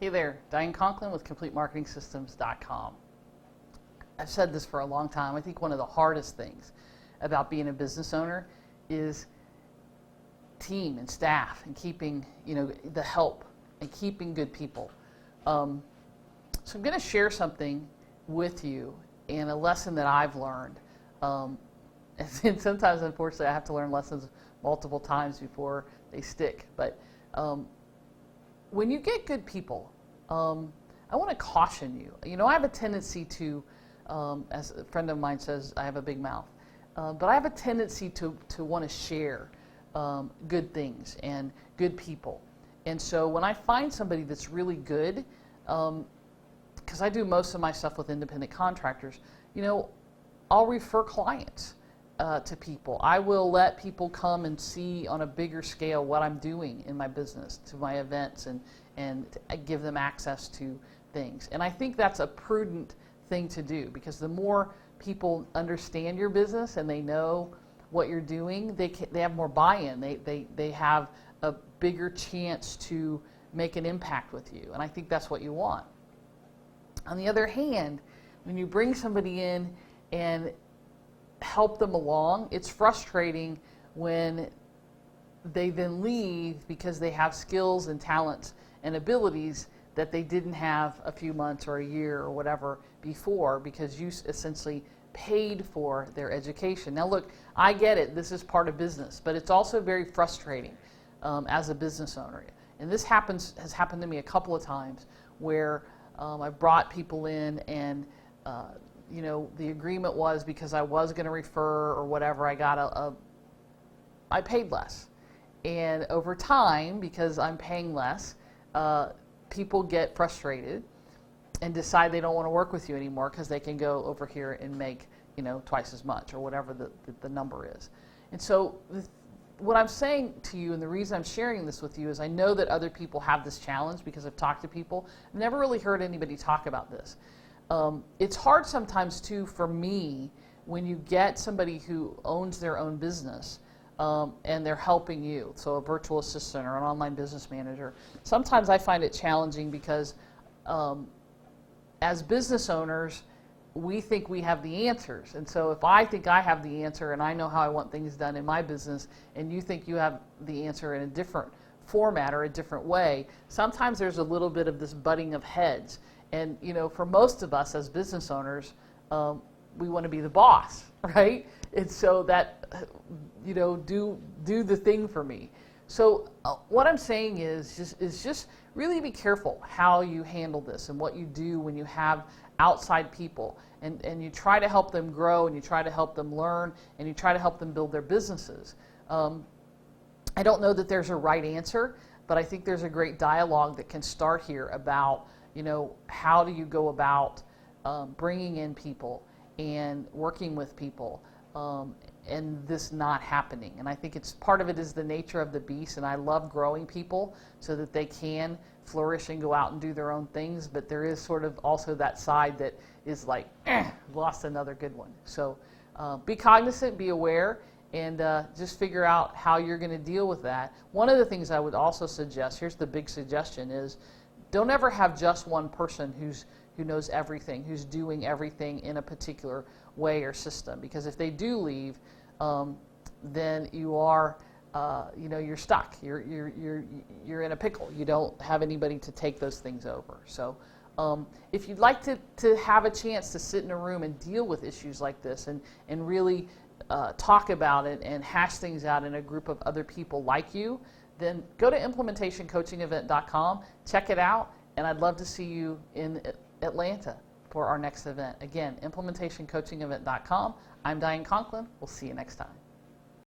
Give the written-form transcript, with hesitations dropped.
Hey there, Diane Conklin with CompleteMarketingSystems.com. I've said this for a long time. I think one of the hardest things about being a business owner is team and staff and keeping, the help and keeping good people. So I'm going to share something with you and a lesson that I've learned. And sometimes, unfortunately, I have to learn lessons multiple times before they stick. But when you get good people, I want to caution you. I have a tendency to, as a friend of mine says, I have a big mouth. But I have a tendency to want to share good things and good people. And so when I find somebody that's really good, because I do most of my stuff with independent contractors, I'll refer clients to people. I will let people come and see on a bigger scale what I'm doing in my business, to my events, and give them access to things. And I think that's a prudent thing to do, because the more people understand your business and they know what you're doing, they have more buy-in. They have a bigger chance to make an impact with you. And I think that's what you want. On the other hand, when you bring somebody in and help them along, it's frustrating when they then leave because they have skills and talents and abilities that they didn't have a few months or a year or whatever before, because you essentially paid for their education. Now look, I get it, this is part of business, but it's also very frustrating as a business owner. And this has happened to me a couple of times where I brought people in and the agreement was, because I was going to refer or whatever, I paid less. And over time, because I'm paying less, people get frustrated and decide they don't want to work with you anymore because they can go over here and make, twice as much or whatever the number is. And so what I'm saying to you, and the reason I'm sharing this with you, is I know that other people have this challenge because I've talked to people. I've never really heard anybody talk about this. It's hard sometimes too for me when you get somebody who owns their own business and they're helping you, so a virtual assistant or an online business manager. Sometimes I find it challenging because as business owners, we think we have the answers. And so if I think I have the answer and I know how I want things done in my business, and you think you have the answer in a different format or a different way, sometimes there's a little bit of this butting of heads. And for most of us as business owners, we want to be the boss, right? And so that, do the thing for me. So what I'm saying is just really be careful how you handle this and what you do when you have outside people, and you try to help them grow, and you try to help them learn, and you try to help them build their businesses. I don't know that there's a right answer, but I think there's a great dialogue that can start here about how do you go about bringing in people and working with people, and this not happening. And I think it's part of it is the nature of the beast, and I love growing people so that they can flourish and go out and do their own things, but there is sort of also that side that is like, lost another good one. So be cognizant, be aware, and just figure out how you're going to deal with that. One of the things I would also suggest, here's the big suggestion, is don't ever have just one person who knows everything, who's doing everything in a particular way or system. Because if they do leave, then you are, you're stuck. You're in a pickle. You don't have anybody to take those things over. So if you'd like to have a chance to sit in a room and deal with issues like this and really talk about it and hash things out in a group of other people like you, then go to implementationcoachingevent.com, check it out, and I'd love to see you in Atlanta for our next event. Again, implementationcoachingevent.com. I'm Diane Conklin. We'll see you next time.